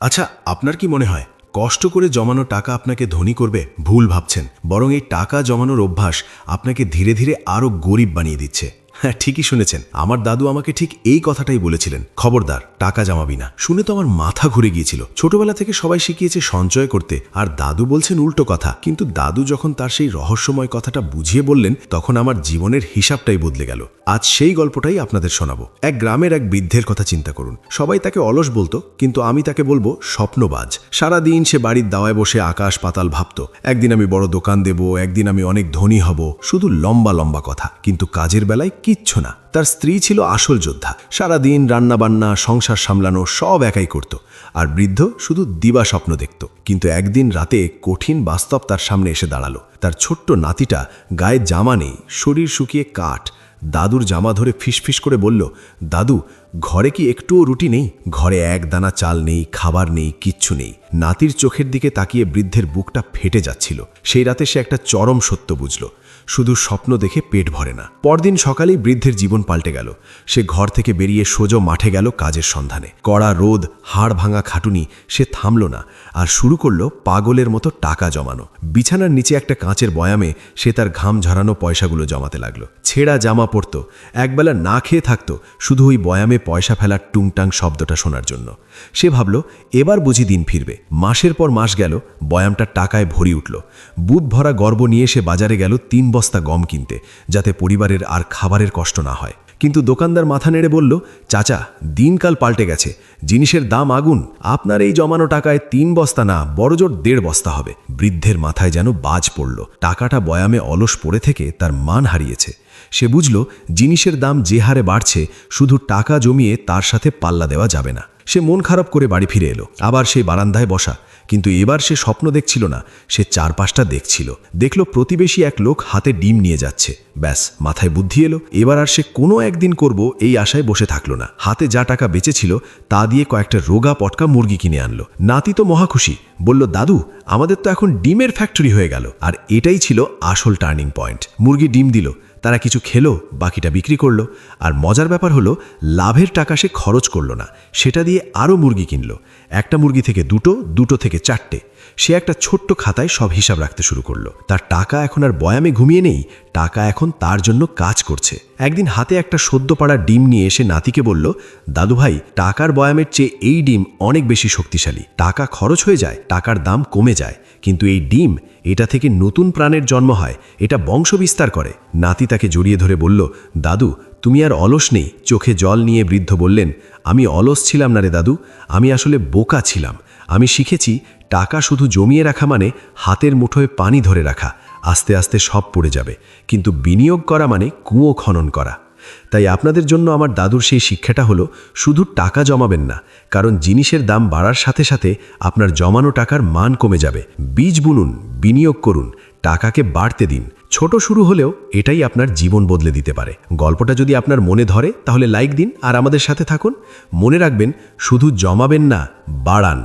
আচ্ছা, আপনার কি মনে হয় কষ্ট করে জমানো টাকা আপনাকে ধনী করবে? ভুল ভাবছেন। বরং এই টাকা জমানোর অভ্যাস আপনাকে ধীরে ধীরে আরও গরিব বানিয়ে দিচ্ছে। হ্যাঁ, ঠিকই শুনেছেন। আমার দাদু আমাকে ঠিক এই কথাটাই বলেছিলেন, খবরদার টাকা জমাবি না। শুনে তো আমার মাথা ঘুরে গিয়েছিল। ছোটবেলা থেকে সবাই শিখিয়েছে সঞ্চয় করতে, আর দাদু বলছেন উল্টো কথা। কিন্তু দাদু যখন তার সেই রহস্যময় কথাটা বুঝিয়ে বললেন, তখন আমার জীবনের হিসাবটাই বদলে গেল। আজ সেই গল্পটাই আপনাদের শোনাবো। এক গ্রামের এক বৃদ্ধের কথা চিন্তা করুন। সবাই তাকে অলস বলতো, কিন্তু আমি তাকে বলবো স্বপ্নবাজ। সারাদিন সে বাড়ির দাওয়ায় বসে আকাশ পাতাল ভাবত। একদিন আমি বড় দোকান দেব, একদিন আমি অনেক ধনী হব, শুধু লম্বা লম্বা কথা, কিন্তু কাজের বেলায় কিচ্ছু না। তার স্ত্রী ছিল আসল যোদ্ধা। সারাদিন রান্নাবান্না, সংসার সামলানো সব একাই করত, আর বৃদ্ধ শুধু দিবা স্বপ্ন দেখত। কিন্তু একদিন রাতে কঠিন বাস্তব তার সামনে এসে দাঁড়ালো। তার ছোট্ট নাতিটা গায়ে জামা নেই, শরীর শুকিয়ে কাঠ। দাদুর জামা ধরে ফিসফিস করে বলল, দাদু, ঘরে কি একটুও রুটি নেই? ঘরে এক দানা চাল নেই, খাবার নেই, কিচ্ছু নেই। নাতির চোখের দিকে তাকিয়ে বৃদ্ধের বুকটা ফেটে যাচ্ছিল। সেই রাতে সে একটা চরম সত্য বুঝল, শুধু স্বপ্ন দেখে পেট ভরে না। পরদিন সকালেই বৃদ্ধের জীবন পাল্টে গেল। সে ঘর থেকে বেরিয়ে সোজা মাঠে গেল কাজের সন্ধানে। কড়া রোদ, হাড় ভাঙা খাটুনি, সে থামল না, আর শুরু করলো পাগলের মতো টাকা জমানো। বিছানার নিচে একটা কাঁচের বয়ামে সে তার ঘাম ঝরানো পয়সাগুলো জমাতে লাগলো। ছেঁড়া জামা পরত, একবেলা না খেয়ে থাকতো, শুধু ওই বয়ামে পয়সা ফেলার টুংটাং শব্দটা শোনার জন্য। সে ভাবল, এবার বুঝি দিন ফিরবে। মাসের পর মাস গেল, বয়ামটা টাকায় ভরি উঠল। বুধ ভরা গর্ব নিয়ে সে বাজারে গেল 3 বস্তা গম কিনতে, যাতে পরিবারের আর খাবারের কষ্ট না হয়। কিন্তু দোকানদার মাথা নেড়ে বলল, চাচা, দিনকাল পাল্টে গেছে, জিনিসের দাম আগুন। আপনার এই জমানো টাকায় 3 বস্তা না, বড়জোর 1.5 বস্তা হবে। বৃদ্ধের মাথায় যেন বাজ পড়ল। টাকাটা বয়ামে অলস পড়ে থেকে তার মান হারিয়েছে। সে বুঝল, জিনিসের দাম যে হারে বাড়ছে, শুধু টাকা জমিয়ে তার সাথে পাল্লা দেওয়া যাবে না। সে মন খারাপ করে বাড়ি ফিরে এলো। আবার সেই বারান্দায় বসা। কিন্তু এবার সে স্বপ্ন দেখছিল না, সে চারপাশটা দেখছিল। দেখল প্রতিবেশী এক লোক হাতে ডিম নিয়ে যাচ্ছে। ব্যাস, মাথায় বুদ্ধি এলো। এবার আর সে কোনো একদিন করব এই আশায় বসে থাকলো না। হাতে যা টাকা বেঁচেছিল তা দিয়ে কয়েকটা রোগা পটকা মুরগি কিনে আনলো। নাতি তো মহাখুশি, বলল, দাদু, আমাদের তো এখন ডিমের ফ্যাক্টরি হয়ে গেল। আর এটাই ছিল আসল টার্নিং পয়েন্ট। মুরগি ডিম দিল, তারা কিছু খেলো, বাকিটা বিক্রি করলো। আর মজার ব্যাপার হলো, লাভের টাকা সে খরচ করলো না, সেটা দিয়ে আরও মুরগি কিনলো। একটা মুরগি থেকে 2টো, 2টো থেকে 4টে। সে একটা ছোট্ট খাতায় সব হিসাব রাখতে শুরু করলো। তার টাকা এখন আর বয়ামে ঘুমিয়ে নেই, টাকা এখন তার জন্য কাজ করছে। একদিন হাতে একটা সদ্য পাড়া ডিম নিয়ে এসে নাতিকে বলল, দাদু ভাই, টাকার বয়ামের চেয়ে এই ডিম অনেক বেশি শক্তিশালী। টাকা খরচ হয়ে যায়, টাকার দাম কমে যায়, কিন্তু এই ডিম, এটা থেকে নতুন প্রাণের জন্ম হয়, এটা বংশ বিস্তার করে। নাতি তাকে জড়িয়ে ধরে বলল, দাদু, তুমি আর অলস নেই। চোখে জল নিয়ে বৃদ্ধ বললেন, আমি অলস ছিলাম না রে দাদু, আমি আসলে বোকা ছিলাম। আমি শিখেছি, টাকা শুধু জমিয়ে রাখা মানে হাতের মুঠোয় পানি ধরে রাখা। আস্তে আস্তে সব পড়ে যাবে, কিন্তু বিনিয়োগ করা মানে কুয়ো খনন করা। তাই আপনাদের জন্য আমার দাদুর সেই শিক্ষাটা হলো, শুধু টাকা জমাবেন না, কারণ জিনিসের দাম বাড়ার সাথে সাথে আপনার জমানো টাকার মান কমে যাবে। বীজ বুনুন, বিনিয়োগ করুন, টাকাকে বাড়তে দিন। ছোট শুরু হলেও এটাই আপনার জীবন বদলে দিতে পারে। গল্পটা যদি আপনার মনে ধরে, তাহলে লাইক দিন আর আমাদের সাথে থাকুন। মনে রাখবেন, শুধু জমাবেন না, বাড়ান।